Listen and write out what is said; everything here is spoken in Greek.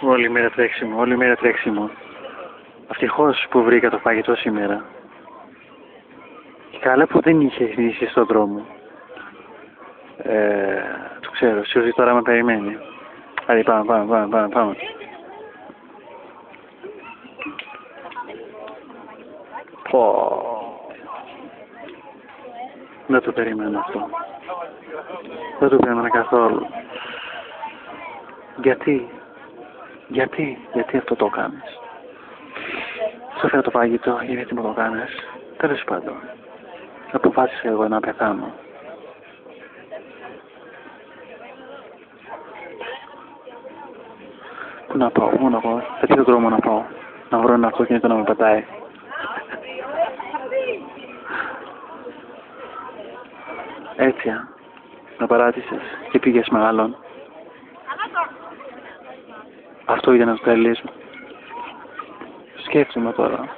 Όλη μέρα τρέξιμο, όλη μέρα τρέξιμο. Ευτυχώς που βρήκα το φαγητό σήμερα. Και καλά που δεν είχε ειδήσει στον δρόμο. Το ξέρω, σίγουρα τώρα με περιμένει. Άντε πάμε. Δεν το περίμενα αυτό. Δεν το περίμενα καθόλου. Γιατί αυτό το κάνεις? Σου έφερα το φαγητό, γιατί μου το κάνεις? Τέλος πάντων. Αποφάσισα εγώ να πεθάνω. Πού να πάω, σε ποιο δρόμο να πάω? Να βρω ένα αυτοκίνητο να με πετάει. Έτσι, με παράτησες και πήγες με άλλον. Αυτό ήταν το τελείς μου. Σκέφτομαι τώρα.